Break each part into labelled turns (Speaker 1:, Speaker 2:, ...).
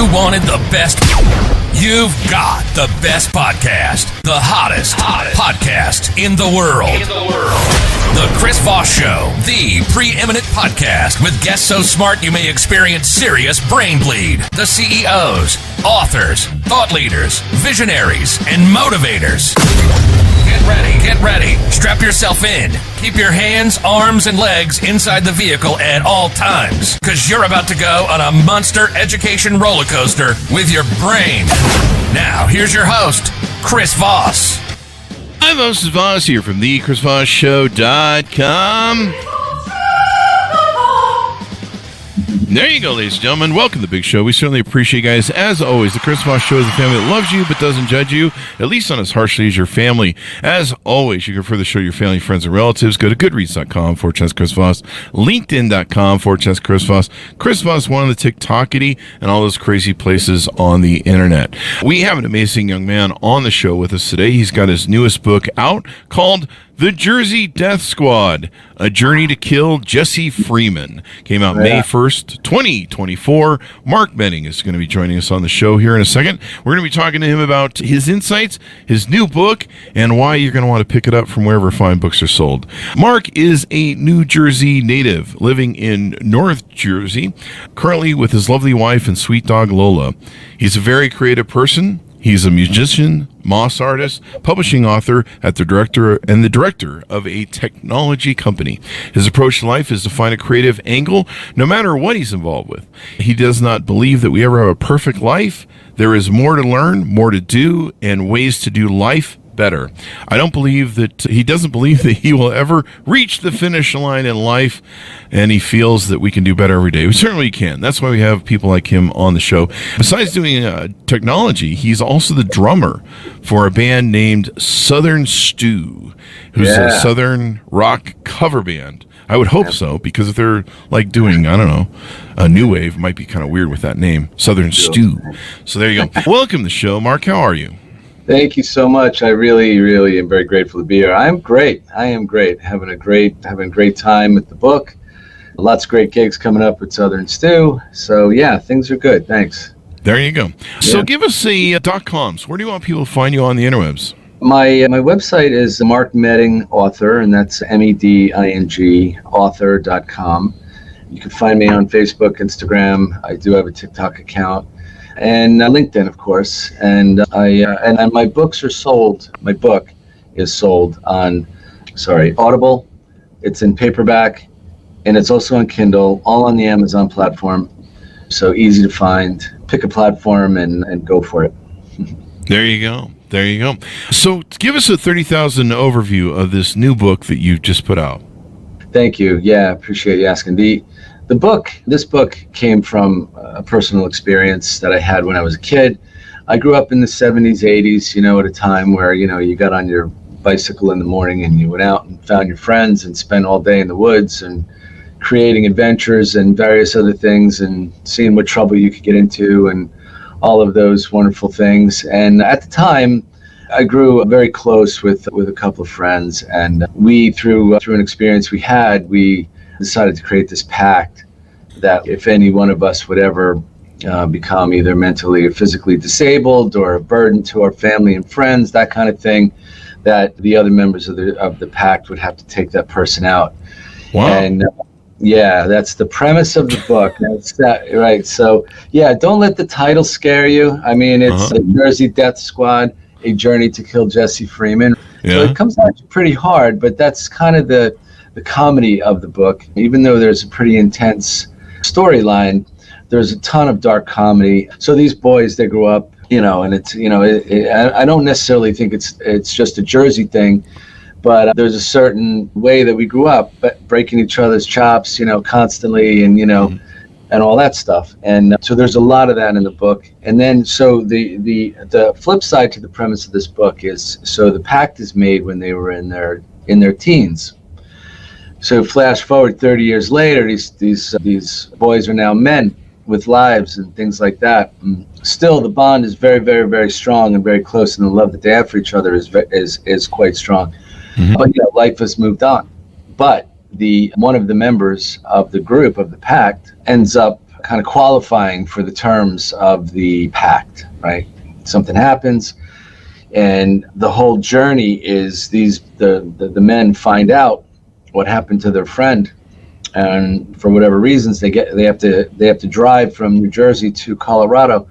Speaker 1: you wanted the best, you've got the best podcast. The hottest podcast in the world. The Chris Voss Show, the preeminent podcast with guests so smart you may experience serious brain bleed. The CEOs, authors, thought leaders, visionaries, and motivators. Get ready. Strap yourself in. Keep your hands, arms, and legs inside the vehicle at all times, because you're about to go on a monster education roller coaster with your brain. Now, here's your host, Chris Voss.
Speaker 2: Hi, this is Voss here from thechrisvossshow.com. There you go, ladies and gentlemen. Welcome to the big show. We certainly appreciate you guys. As always, the Chris Voss Show is a family that loves you but doesn't judge you, at least not as harshly as your family. As always, you can further show your family, friends, and relatives. Go to goodreads.com/Chris Voss, linkedin.com/Chris Voss, Chris Voss, one of the TikTokity, and all those crazy places on the internet. We have an amazing young man on the show with us today. He's got his newest book out called The Jersey Death Squad, A Journey to Kill Jessie Freeman. Came out May 1st, 2024. Mark Benning is going to be joining us on the show here in a second. We're going to be talking to him about his insights, his new book, and why you're going to want to pick it up from wherever fine books are sold. Mark is a New Jersey native living in North Jersey, currently with his lovely wife and sweet dog Lola. He's a very creative person. He's a musician, moss artist, publishing author, the director of a technology company. His approach to life is to find a creative angle, no matter what he's involved with. He does not believe that we ever have a perfect life. There is more to learn, more to do, and ways to do life better. He doesn't believe that he will ever reach the finish line in life, and he feels that we can do better every day. We certainly can. That's why we have people like him on the show. Besides doing technology, he's also the drummer for a band named Southern Stew, who's a Southern rock cover band. I would hope so, because if they're like doing, I don't know, a new wave, it might be kind of weird with that name, Southern Stew. So there you go. Welcome to the show, Mark. How are you?
Speaker 3: Thank you so much. I really, really am very grateful to be here. I am great. Having a great time with the book. Lots of great gigs coming up with Southern Stew. So yeah, things are good. Thanks.
Speaker 2: There you go. So give us a .coms. Where do you want people to find you on the interwebs?
Speaker 3: My website is Mark Medding Author, and that's MEDING author.com. You can find me on Facebook, Instagram. I do have a TikTok account. And LinkedIn, of course, and my books are sold. My book is sold on, Audible. It's in paperback, and it's also on Kindle, all on the Amazon platform. So easy to find. Pick a platform and go for it.
Speaker 2: There you go. So give us a 30,000 overview of this new book that you've just put out.
Speaker 3: Thank you. Yeah, appreciate you asking. This book came from a personal experience that I had when I was a kid. I grew up in the 70s, 80s, at a time where, you got on your bicycle in the morning and you went out and found your friends and spent all day in the woods and creating adventures and various other things and seeing what trouble you could get into and all of those wonderful things. And at the time, I grew very close with a couple of friends, and we, through an experience we had, we decided to create this pact that if any one of us would ever become either mentally or physically disabled or a burden to our family and friends, that kind of thing, that the other members of the pact would have to take that person out.
Speaker 2: Wow.
Speaker 3: And that's the premise of the book. That's that, right? So don't let the title scare you. I mean, it's the Jersey Death Squad, A Journey to Kill Jessie Freeman.
Speaker 2: Yeah.
Speaker 3: So it comes out pretty hard, but that's kind of the comedy of the book. Even though there's a pretty intense storyline, there's a ton of dark comedy. So these boys, they grew up, and it's, I don't necessarily think it's just a Jersey thing, but there's a certain way that we grew up, but breaking each other's chops, constantly, and and all that stuff. And so there's a lot of that in the book. And then so the flip side to the premise of this book is, so the pact is made when they were in their teens. So flash forward 30 years later, these boys are now men with lives and things like that. And still, the bond is very, very, very strong and very close, and the love that they have for each other is quite strong. Mm-hmm. But life has moved on. But one of the members of the group of the pact ends up kind of qualifying for the terms of the pact, right? Something happens, and the whole journey is the men find out what happened to their friend, and for whatever reasons they have to drive from New Jersey to Colorado,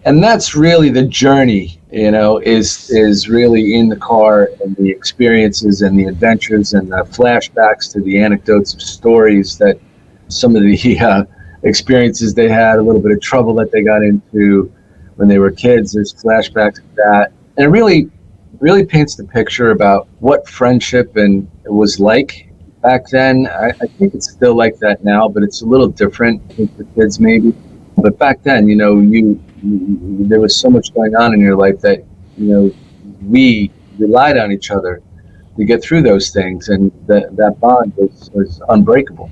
Speaker 3: and that's really the journey, is really in the car, and the experiences and the adventures and the flashbacks to the anecdotes of stories that some of the experiences they had, a little bit of trouble that they got into when they were kids. There's flashbacks of that, and it really paints the picture about what friendship and it was like back then. I think it's still like that now, but it's a little different, I think, for kids maybe. But back then, there was so much going on in your life that we relied on each other to get through those things, and that bond was unbreakable.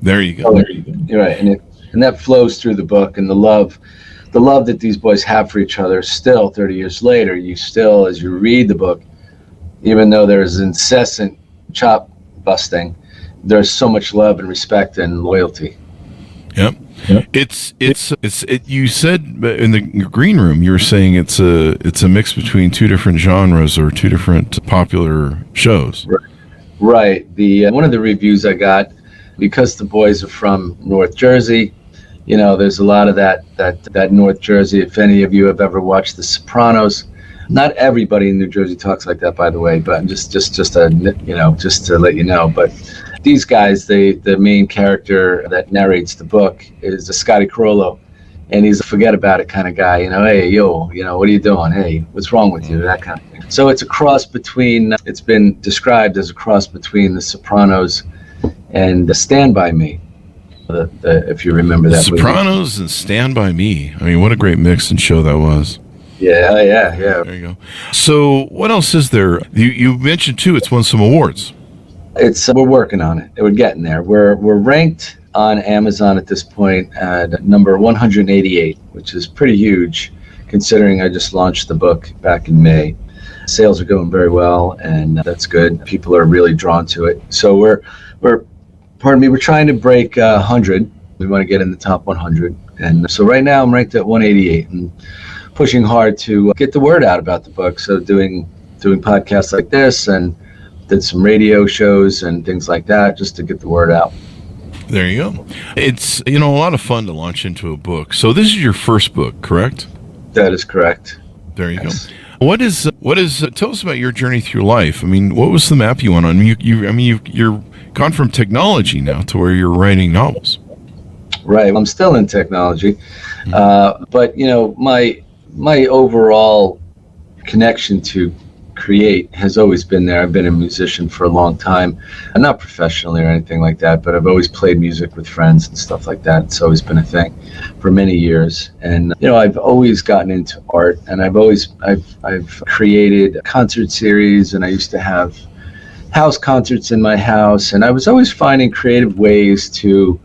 Speaker 2: There you go.
Speaker 3: You're right, and that flows through the book, and the love that these boys have for each other. Still, 30 years later, as you read the book, even though there's incessant chop busting, there's so much love and respect and loyalty.
Speaker 2: Yep. It's you said in the green room, you were saying it's a mix between two different genres or two different popular shows.
Speaker 3: Right. The one of the reviews I got, because the boys are from North Jersey, there's a lot of that North Jersey. If any of you have ever watched The Sopranos, not everybody in New Jersey talks like that, by the way, but just to let you know. But these guys, the main character that narrates the book is Scotty Carollo, and he's a forget about it kind of guy. Hey, yo, what are you doing? Hey, what's wrong with you? That kind of thing. So it's a cross between. It's been described as a cross between The Sopranos and Stand By Me. If you remember that.
Speaker 2: Sopranos and Stand By Me. I mean, what a great mix and show that was.
Speaker 3: Yeah.
Speaker 2: There you go. So what else is there? You mentioned too, it's won some awards.
Speaker 3: We're working on it. We're getting there. We're ranked on Amazon at this point at number 188, which is pretty huge considering I just launched the book back in May. Sales are going very well, and that's good. People are really drawn to it. So we're trying to break 100. We want to get in the top 100. And so right now I'm ranked at 188 and pushing hard to get the word out about the book. So doing podcasts like this, and did some radio shows and things like that just to get the word out.
Speaker 2: There you go. It's a lot of fun to launch into a book. So this is your first book, correct?
Speaker 3: That is correct.
Speaker 2: There you go. What is tell us about your journey through life. I mean, what was the map you went on? You're gone from technology now to where you're writing novels.
Speaker 3: Right. I'm still in technology. But my overall connection to create has always been there. I've been a musician for a long time, not professionally or anything like that, but I've always played music with friends and stuff like that. It's always been a thing for many years. And I've always gotten into art, and I've created a concert series, and I used to have house concerts in my house, and I was always finding creative ways to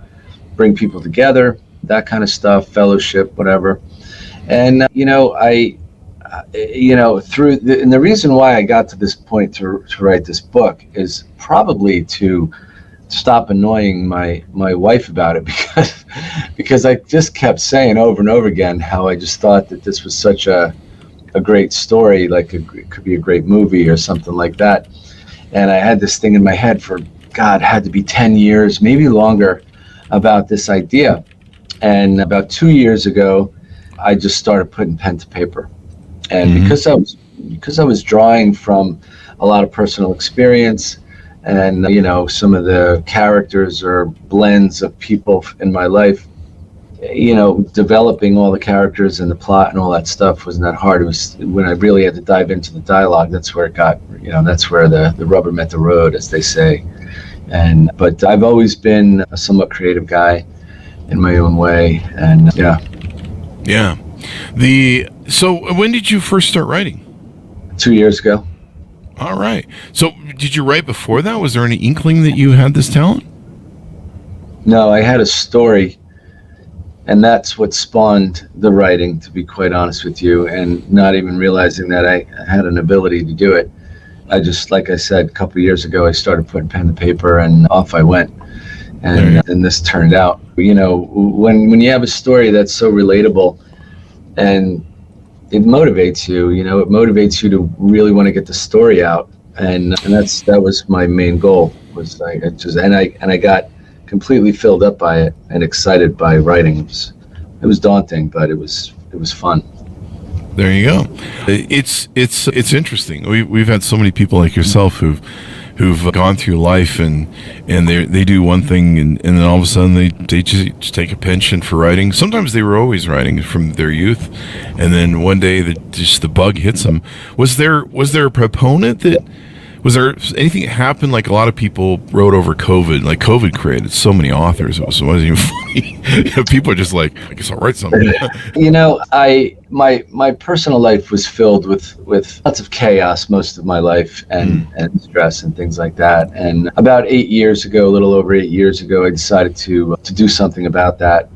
Speaker 3: bring people together, that kind of stuff, fellowship, whatever. And and the reason why I got to this point to write this book is probably to stop annoying my wife about it, because I just kept saying over and over again how I just thought that this was such a great story, like it could be a great movie or something like that. And I had this thing in my head for, God, had to be 10 years, maybe longer, about this idea. And about 2 years ago, I just started putting pen to paper. And because I was drawing from a lot of personal experience, and some of the characters or blends of people in my life, developing all the characters and the plot and all that stuff wasn't that hard. It was when I really had to dive into the dialogue, that's where it got, that's where the rubber met the road, as they say. But I've always been a somewhat creative guy in my own way, and
Speaker 2: yeah. So when did you first start writing?
Speaker 3: 2 years ago.
Speaker 2: All right. So did you write before that? Was there any inkling that you had this talent?
Speaker 3: No, I had a story, and that's what spawned the writing, to be quite honest with you, and not even realizing that I had an ability to do it. I just, like I said, a couple of years ago, I started putting pen to paper, and off I went. and this turned out. When you have a story that's so relatable, and it motivates you. It motivates you to really want to get the story out, and that was my main goal. Was I got completely filled up by it and excited by writing. It was daunting, but it was fun.
Speaker 2: There you go. It's interesting. We've had so many people like yourself who've gone through life and they do one thing and then all of a sudden they just take a penchant for writing. Sometimes they were always writing from their youth, and then one day the bug hits them. Was there a proponent that? Was there anything that happened, like a lot of people wrote over COVID? Like COVID created so many authors, it wasn't even funny. People are just like, I guess I'll write something.
Speaker 3: My personal life was filled with lots of chaos most of my life and stress and things like that. And about a little over 8 years ago, I decided to do something about that.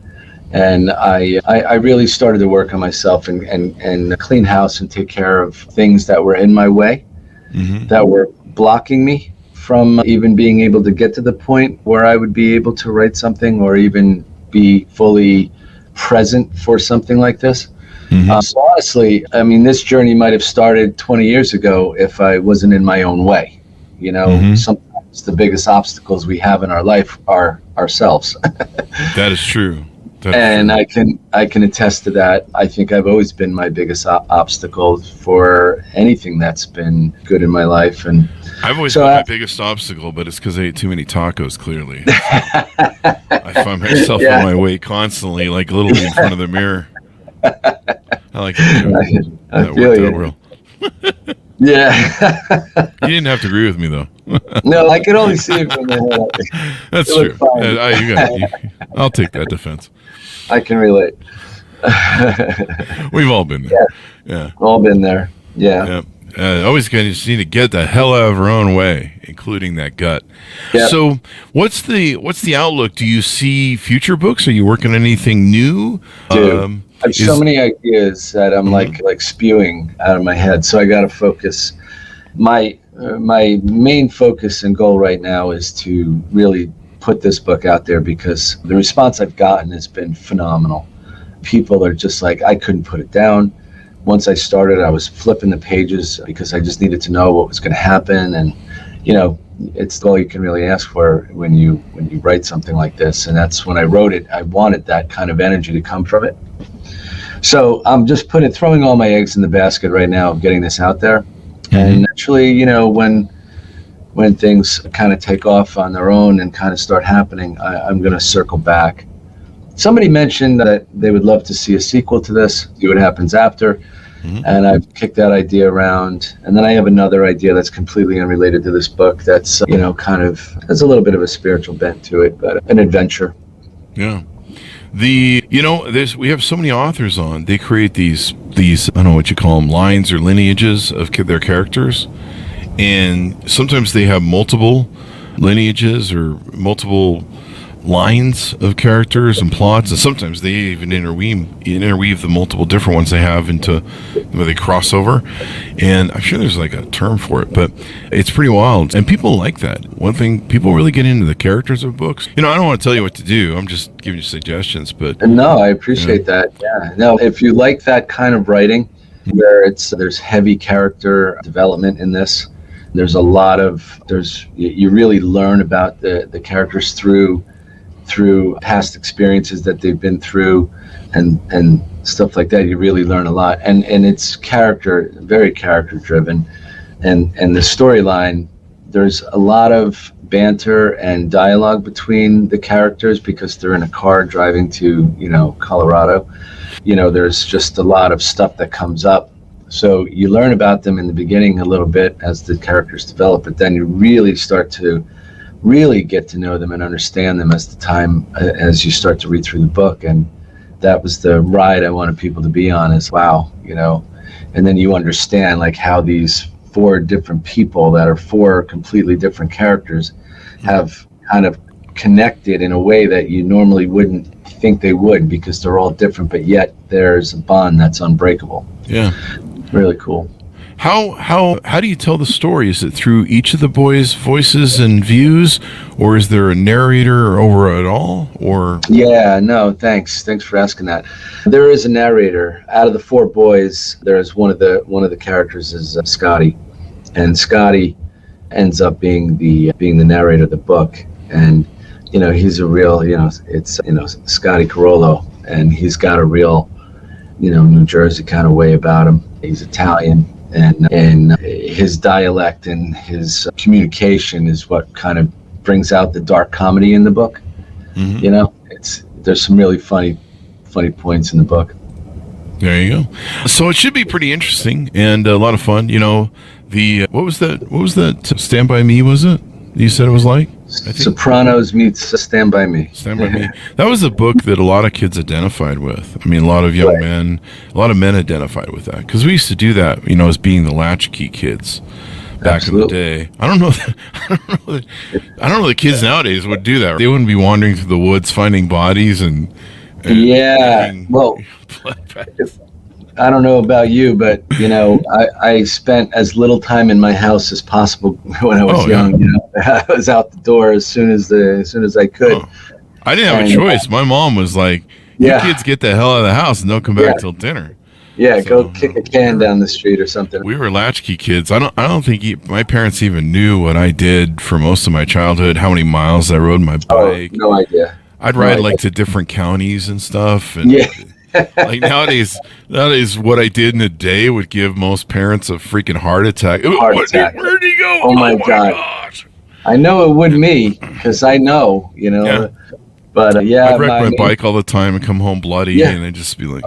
Speaker 3: And I really started to work on myself and clean house and take care of things that were in my way, that were blocking me from even being able to get to the point where I would be able to write something or even be fully present for something like this. So honestly, I mean, this journey might have started 20 years ago if I wasn't in my own way. Sometimes the biggest obstacles we have in our life are ourselves.
Speaker 2: That is true.
Speaker 3: And I can attest to that. I think I've always been my biggest obstacle for anything that's been good in my life. And
Speaker 2: I've always been my biggest obstacle, but it's because I ate too many tacos, clearly. I find myself on my way constantly, like literally in front of the mirror. I like that.
Speaker 3: I feel you. Yeah.
Speaker 2: You didn't have to agree with me, though.
Speaker 3: No, I could only see it from the head.
Speaker 2: That's true. I'll take that defense.
Speaker 3: I can relate.
Speaker 2: We've all been there. Yeah.
Speaker 3: All been there. Yeah.
Speaker 2: Always going to need to get the hell out of our own way, including that gut. Yeah. So, what's the outlook? Do you see future books? Are you working on anything new?
Speaker 3: Dude, I have so many ideas that I'm like spewing out of my head. So I got to focus. My main focus and goal right now is to really put this book out there, because the response I've gotten has been phenomenal. People are just like, I couldn't put it down. Once I started, I was flipping the pages because I just needed to know what was going to happen. And, it's all you can really ask for when you write something like this. And that's when I wrote it. I wanted that kind of energy to come from it. So I'm just throwing all my eggs in the basket right now of getting this out there. And naturally, when things kind of take off on their own and kind of start happening, I'm going to circle back. Somebody mentioned that they would love to see a sequel to this, see what happens after. And I've kicked that idea around. And then I have another idea that's completely unrelated to this book that's, kind of has a little bit of a spiritual bent to it, but an adventure.
Speaker 2: Yeah. We have so many authors on. They create these I don't know what you call them, lines or lineages of their characters, and sometimes they have multiple lineages or multiple lines of characters and plots, and sometimes they even interweave the multiple different ones they have into where they cross over. And I'm sure there's like a term for it, but it's pretty wild, and people like that. One thing, people really get into the characters of books. I don't want to tell you what to do, I'm just giving you suggestions. But
Speaker 3: no, I appreciate that. Yeah, no, if you like that kind of writing where there's heavy character development in this, you really learn about the characters through past experiences that they've been through and stuff like that. You really learn a lot, and it's very character driven, and the storyline, there's a lot of banter and dialogue between the characters because they're in a car driving to Colorado. There's just a lot of stuff that comes up, so you learn about them in the beginning a little bit as the characters develop, but then you really start to get to know them and understand them as you start to read through the book. And that was the ride I wanted people to be on, is wow, and then you understand like how these 4 different people that are 4 completely different characters have kind of connected in a way that you normally wouldn't think they would, because they're all different, but yet there's a bond that's unbreakable.
Speaker 2: Yeah.
Speaker 3: Really cool.
Speaker 2: How do you tell the story? Is it through each of the boys' voices and views, or is there a narrator over it all? Or
Speaker 3: Yeah, no, thanks for asking that. There is a narrator. Out of the 4 boys, there's one of the characters is Scotty, and Scotty ends up being the narrator of the book. And he's a real, it's Scotty Carollo, and he's got a real, New Jersey kind of way about him. He's Italian, and his dialect and his communication is what kind of brings out the dark comedy in the book. Mm-hmm. There's some really funny points in the book.
Speaker 2: There you go. So it should be pretty interesting and a lot of fun. What was that Stand By Me, was it? You said it was like?
Speaker 3: Sopranos meets Stand By Me.
Speaker 2: Stand By Me. That was a book that a lot of kids identified with. I mean, a lot of young men, a lot of men identified with that. Because we used to do that, as being the latchkey kids back in the day. I don't know the kids nowadays would do that. They wouldn't be wandering through the woods finding bodies and
Speaker 3: well, I don't know about you, but I spent as little time in my house as possible when I was young. I was out the door as soon as I could.
Speaker 2: Oh. I didn't have a choice. My mom was like, "You kids get the hell out of the house and don't come back till dinner."
Speaker 3: Yeah, so, go kick a can down the street or something.
Speaker 2: We were latchkey kids. I don't think my parents even knew what I did for most of my childhood. How many miles I rode my bike?
Speaker 3: No idea.
Speaker 2: I'd ride to different counties and stuff. And like nowadays, what I did in a day would give most parents a freaking heart attack. Where'd he go?
Speaker 3: Oh my gosh. I know it would me because I know,
Speaker 2: Yeah.
Speaker 3: But
Speaker 2: I'd wreck my bike all the time and come home bloody, and I'd just be like,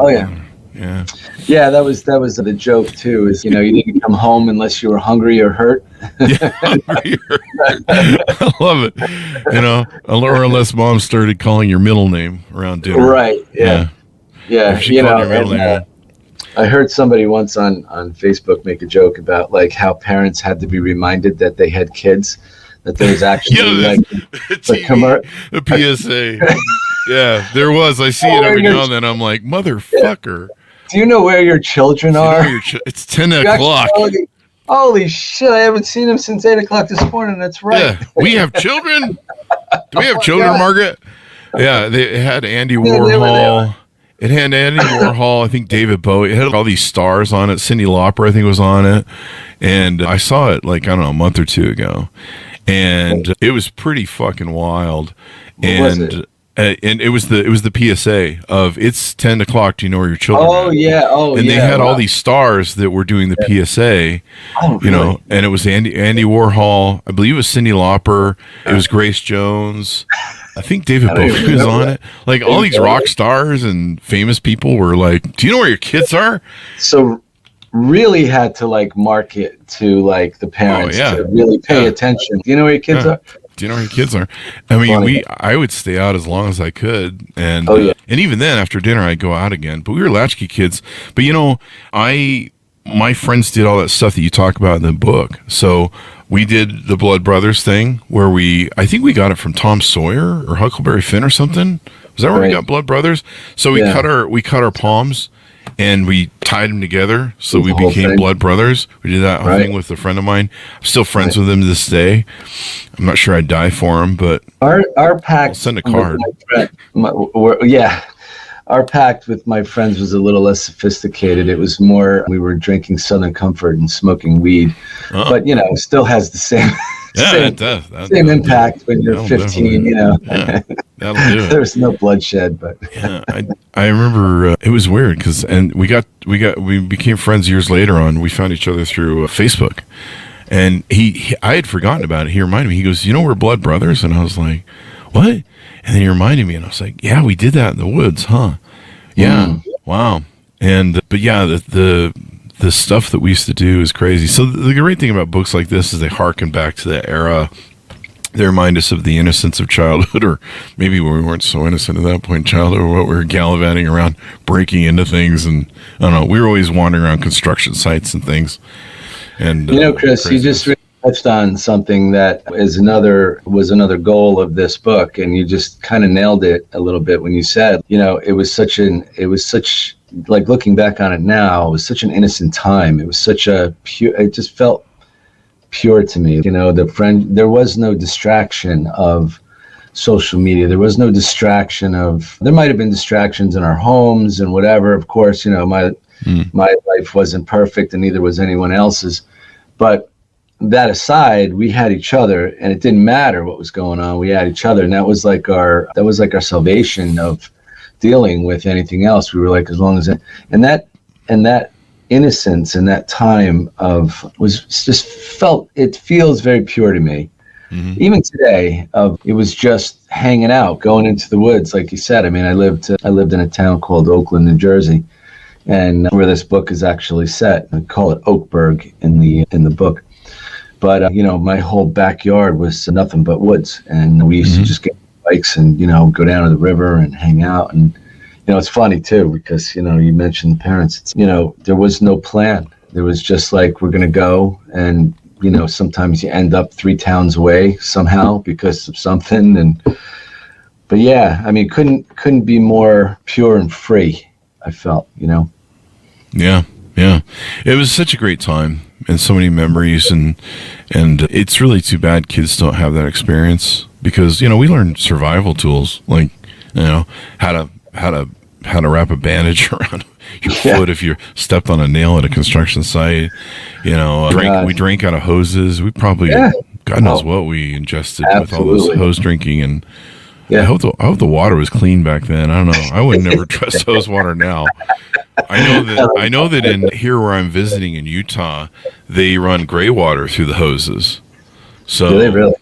Speaker 3: yeah. That was the joke too. Is you didn't come home unless you were hungry or hurt.
Speaker 2: I love it. Or unless mom started calling your middle name around dinner.
Speaker 3: Right. Yeah. I heard somebody once on Facebook make a joke about like how parents had to be reminded that they had kids, that there was actually
Speaker 2: the PSA. Yeah, there was. I see it every now and then. I'm like, motherfucker.
Speaker 3: Do you know where your children are?
Speaker 2: It's 10 o'clock.
Speaker 3: Holy shit, I haven't seen them since 8 o'clock this morning. That's right.
Speaker 2: Yeah, we have children? Do we have children, Margaret? Yeah, they had Andy Warhol. It had Andy Warhol, I think David Bowie. It had all these stars on it. Cyndi Lauper, I think, was on it. And I saw it a month or two ago. And it was pretty fucking wild. And it was the PSA of it's 10 o'clock. Do you know where your children are? And they had all these stars that were doing the PSA. And it was Andy Warhol. I believe it was Cyndi Lauper. It was Grace Jones. I think David Bowie was on it. Like all these rock stars and famous people were like, "Do you know where your kids are?"
Speaker 3: So really had to market to the parents to really pay attention. Do you know where your kids are?
Speaker 2: Do you know where your kids are? I mean, I would stay out as long as I could, and and even then, after dinner, I'd go out again. But we were latchkey kids. But my friends did all that stuff that you talk about in the book. So we did the Blood Brothers thing, where I think we got it from Tom Sawyer or Huckleberry Finn or something. Was that where we got Blood Brothers? So we cut our palms. And we tied them together, so we became blood brothers. We did that whole thing with a friend of mine. I'm still friends with him to this day. I'm not sure I'd die for him, but
Speaker 3: our pact.
Speaker 2: I'll send a card.
Speaker 3: Our pact with my friends was a little less sophisticated. It was more we were drinking Southern Comfort and smoking weed, but it still has the same. Same impact when you're 15,
Speaker 2: that'll do it.
Speaker 3: There's no bloodshed, but
Speaker 2: I remember it was weird because we became friends years later on. We found each other through Facebook, and I had forgotten about it. He reminded me. He goes, "You know we're blood brothers," and I was like, "What?" And then he reminded me, and I was like, "Yeah, we did that in the woods, huh?" Yeah, wow. And but yeah, the stuff that we used to do is crazy. So the great thing about books like this is they harken back to that era. They remind us of the innocence of childhood, or maybe we weren't so innocent at that point in childhood, or what we were gallivanting around, breaking into things. And I don't know, we were always wandering around construction sites and things. And
Speaker 3: Chris, you just really touched on something that was another goal of this book, and you just kind of nailed it a little bit when you said, it was such like looking back on it now, it was such an innocent time. It was such a pure, it just felt pure to me. There was no distraction of social media. There was no distraction there might have been distractions in our homes and whatever. Of course, my life wasn't perfect and neither was anyone else's. But that aside, we had each other, and it didn't matter what was going on. We had each other, and that was like our salvation of dealing with anything else. We were like, as long as that innocence and that time it feels very pure to me. Mm-hmm. Even today, it was just hanging out, going into the woods, like you said. I mean, I lived in a town called Oakland, New Jersey, and where this book is actually set. I call it Oakburg in the book. But my whole backyard was nothing but woods, and we used to just get bikes and go down to the river and hang out. And it's funny too, because you mentioned parents. There was no plan. There was just like, we're gonna go, and sometimes you end up 3 towns away somehow because of something. But yeah, I mean, couldn't be more pure and free, I felt.
Speaker 2: Yeah. It was such a great time and so many memories, and it's really too bad kids don't have that experience, because we learned survival tools, like how to wrap a bandage around your foot if you stepped on a nail at a construction site. We drank out of hoses. We probably God knows what we ingested with all this hose drinking. And I hope the water was clean back then. I don't know. I would never trust hose water now. I know that in here where I'm visiting in Utah, they run gray water through the hoses. So
Speaker 3: do they really?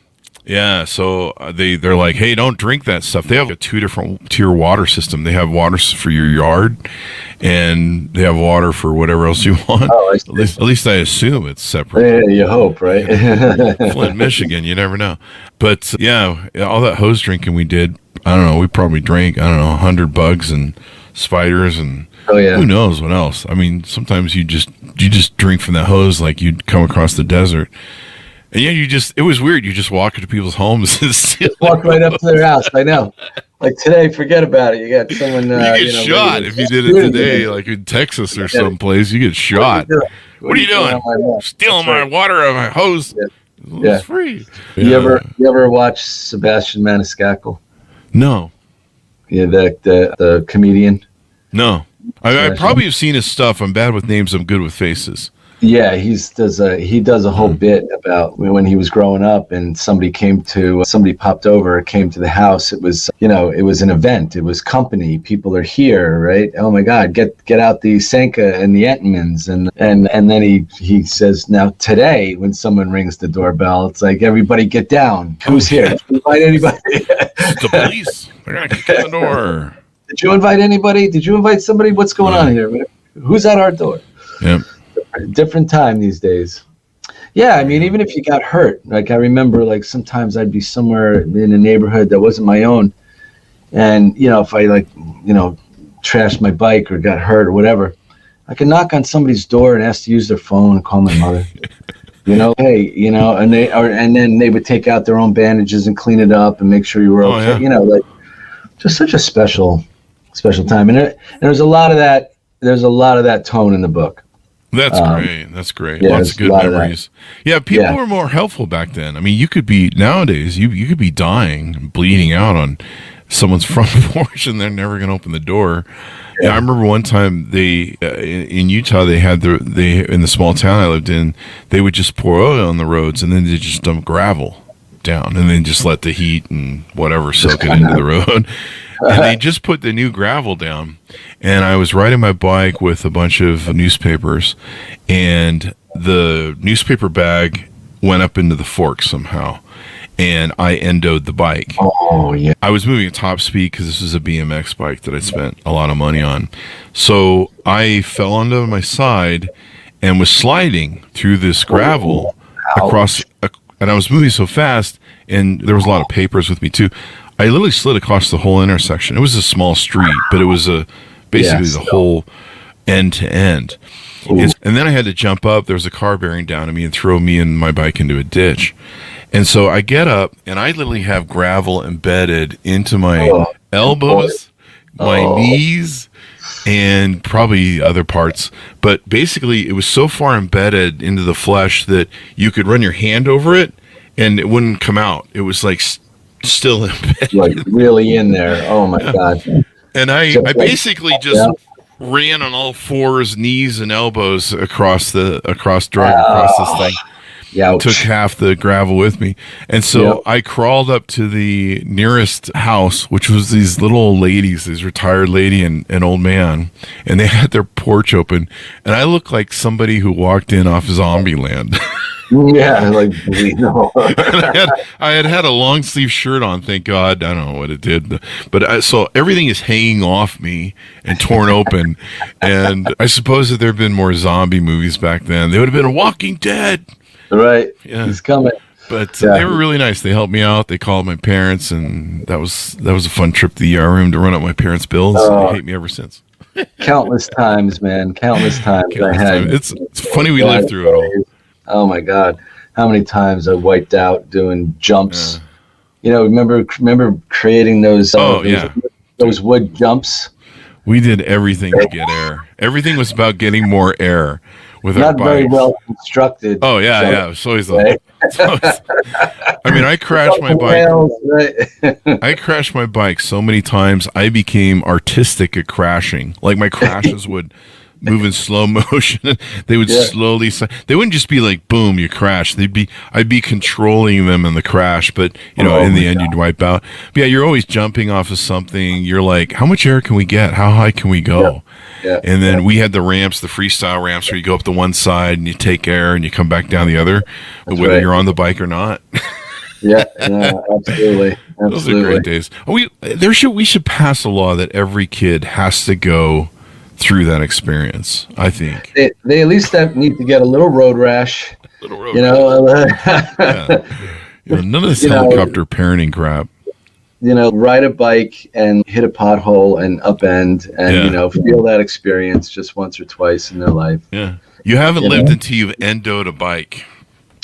Speaker 2: Yeah, so they're like, hey, don't drink that stuff. They have a 2 different tier water system. They have water for your yard, and they have water for whatever else you want.
Speaker 3: Oh,
Speaker 2: at least I assume it's separate.
Speaker 3: Yeah, you hope, right?
Speaker 2: Flint, Michigan, you never know. But yeah, all that hose drinking we did, I don't know, we probably drank, 100 bugs and spiders and who knows what else. I mean, sometimes you just drink from that hose like you'd come across the desert. And yeah, it was weird. You just walk into people's homes and
Speaker 3: walk right up to their house. I know. Like today, forget about it. You got someone.
Speaker 2: You get shot if you did it today, like in Texas or someplace. You get shot. What are you doing? Stealing my water out of my hose. It's free.
Speaker 3: You ever watch Sebastian Maniscalco?
Speaker 2: No.
Speaker 3: Yeah, the comedian.
Speaker 2: No. I probably have seen his stuff. I'm bad with names. I'm good with faces.
Speaker 3: Yeah, he does a whole bit about when he was growing up, and somebody popped over, came to the house. It was, it was an event. It was company. People are here, right? Oh my God, get out the Sanka and the Entmans, and then he says, now today when someone rings the doorbell, it's like, everybody get down. Who's here? Did you invite anybody?
Speaker 2: The police. They're gonna kick in the door.
Speaker 3: Did you invite anybody? Did you invite somebody? What's going on here? Who's at our door?
Speaker 2: Yeah.
Speaker 3: Different time these days. Yeah, I mean, even if you got hurt, like I remember, like sometimes I'd be somewhere in a neighborhood that wasn't my own, and if I trashed my bike or got hurt or whatever, I could knock on somebody's door and ask to use their phone and call my mother. Hey, and then they would take out their own bandages and clean it up and make sure you were okay. Like just such a special time, and there's a lot of that. There's a lot of that tone in the book.
Speaker 2: That's great. Lots of good memories. Yeah, people were more helpful back then. I mean, nowadays you could be dying and bleeding out on someone's front porch, and they're never going to open the door. Yeah, I remember one time in Utah they in the small town I lived in, they would just pour oil on the roads, and then they just dump gravel down, and then just let the heat and whatever soak it into the road. And they just put the new gravel down, and I was riding my bike with a bunch of newspapers, and the newspaper bag went up into the fork somehow, and I endoed the bike.
Speaker 3: Oh, yeah.
Speaker 2: I was moving at top speed because this was a BMX bike that I spent a lot of money on. So I fell onto my side and was sliding through this gravel across, and I was moving so fast, and there was a lot of papers with me too. I literally slid across the whole intersection. It was a small street, but it was basically the whole end to end. And then I had to jump up. There was a car bearing down on me and throw me and my bike into a ditch. And so I get up, and I literally have gravel embedded into my elbows, my knees, and probably other parts. But basically, it was so far embedded into the flesh that you could run your hand over it, and it wouldn't come out. It was like still embedded.
Speaker 3: Like really in there. Oh my God.
Speaker 2: And I basically just ran on all fours, knees and elbows across this thing.
Speaker 3: Yeah.
Speaker 2: Took half the gravel with me. And so I crawled up to the nearest house, which was these little old ladies, this retired lady and an old man, and they had their porch open, and I looked like somebody who walked in off Zombieland.
Speaker 3: Yeah, like, no.
Speaker 2: I had a long sleeve shirt on, thank God. I don't know what it did, but so everything is hanging off me and torn open. And I suppose if there had been more zombie movies back then, they would have been Walking Dead.
Speaker 3: Right.
Speaker 2: Yeah.
Speaker 3: He's coming.
Speaker 2: But they were really nice. They helped me out. They called my parents, and that was a fun trip to the ER room to run up my parents' bills. They hate me ever since.
Speaker 3: Countless times, man. Countless times.
Speaker 2: It's funny we lived through it all.
Speaker 3: Oh my God, how many times I wiped out doing jumps? You know, remember creating those those wood jumps?
Speaker 2: We did everything to get air. Everything was about getting more air with our bikes.
Speaker 3: Not very well constructed.
Speaker 2: Oh yeah, yeah. It was always I mean, I crashed my bike. I crashed my bike so many times. I became artistic at crashing. Like my crashes would move in slow motion. They would slowly. They wouldn't just be like boom, you crash. I'd be controlling them in the crash, but you know, in the end, you'd wipe out. But yeah, you're always jumping off of something. You're like, how much air can we get? How high can we go? Yeah. And then we had the ramps, the freestyle ramps, where you go up the one side and you take air and you come back down the other, whether you're on the bike or not.
Speaker 3: Yeah, absolutely.
Speaker 2: Those are great days. We should pass a law that every kid has to go through that experience. I think
Speaker 3: they at least need to get a little road rash.
Speaker 2: You know, none of this helicopter parenting crap.
Speaker 3: You know, ride a bike and hit a pothole and upend, and you know, feel that experience just once or twice in their life.
Speaker 2: Yeah, you haven't lived until you've endoed a bike.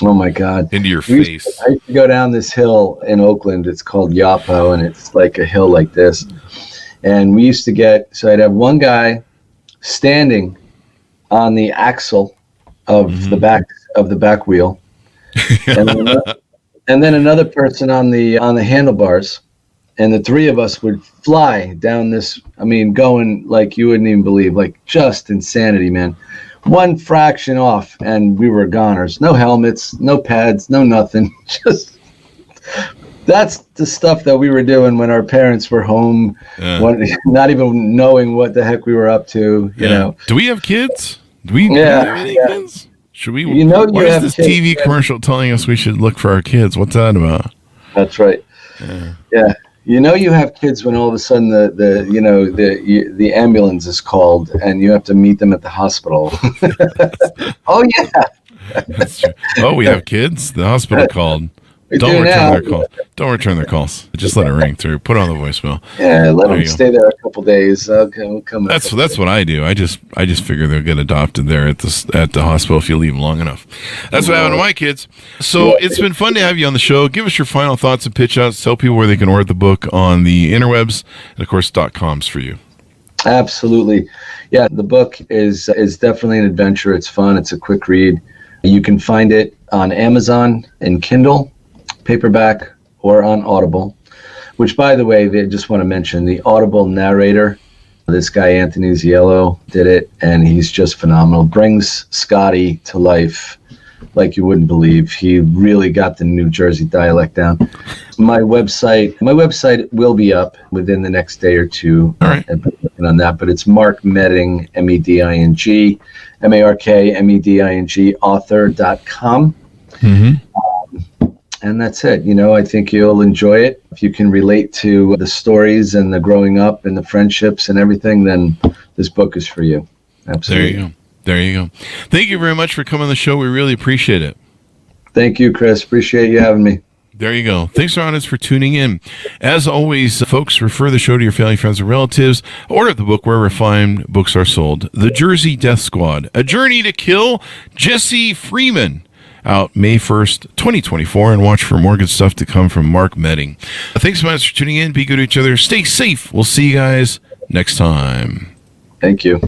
Speaker 3: Oh my God!
Speaker 2: Into your face.
Speaker 3: I used to go down this hill in Oakland. It's called Yapo, and it's like a hill like this. And we used to I'd have one guy standing on the axle of the back wheel, and then another person on the handlebars, and the three of us would fly down this. I mean, going like you wouldn't even believe, like just insanity, man. One fraction off, and we were goners. No helmets, no pads, no nothing. Just that's the stuff that we were doing when our parents were home, not even knowing what the heck we were up to. You know.
Speaker 2: Do we have kids? Do we have any kids? Should we?
Speaker 3: You know,
Speaker 2: what is this TV commercial telling us we should look for our kids? What's that about?
Speaker 3: That's right. Yeah. You know, you have kids when all of a sudden the ambulance is called and you have to meet them at the hospital. Oh yeah.
Speaker 2: That's true. Oh, we have kids. The hospital called. Don't return their calls. Just let it ring through. Put it on the voicemail.
Speaker 3: Yeah, let them stay there a couple days. Okay, we'll come.
Speaker 2: That's what I do. I just figure they'll get adopted there at the hospital if you leave them long enough. That's what happened to my kids. So it's been fun to have you on the show. Give us your final thoughts and pitch outs. Tell people where they can order the book on the interwebs, and of course .coms for you.
Speaker 3: Absolutely, yeah. The book is definitely an adventure. It's fun. It's a quick read. You can find it on Amazon and Kindle, paperback, or on Audible, which, by the way, they just want to mention the Audible narrator. This guy, Anthony Ziello, did it, and he's just phenomenal. Brings Scotty to life like you wouldn't believe. He really got the New Jersey dialect down. My website will be up within the next day or two.
Speaker 2: All right.
Speaker 3: I've been working on that, but it's Mark Medding, MEDING, MARKMEDING, author.com.
Speaker 2: Mm-hmm.
Speaker 3: And that's it. You know, I think you'll enjoy it. If you can relate to the stories and the growing up and the friendships and everything, then this book is for you. Absolutely.
Speaker 2: There you go. Thank you very much for coming on the show. We really appreciate it.
Speaker 3: Thank you, Chris. Appreciate you having me.
Speaker 2: There you go. Thanks, to our audience, for tuning in. As always, folks, refer the show to your family, friends, and relatives. Order the book wherever fine books are sold. The Jersey Death Squad, A Journey to Kill Jessie Freeman. Out May 1st, 2024, and watch for more good stuff to come from Mark Medding. Thanks so much for tuning in. Be good to each other. Stay safe. We'll see you guys next time.
Speaker 3: Thank you.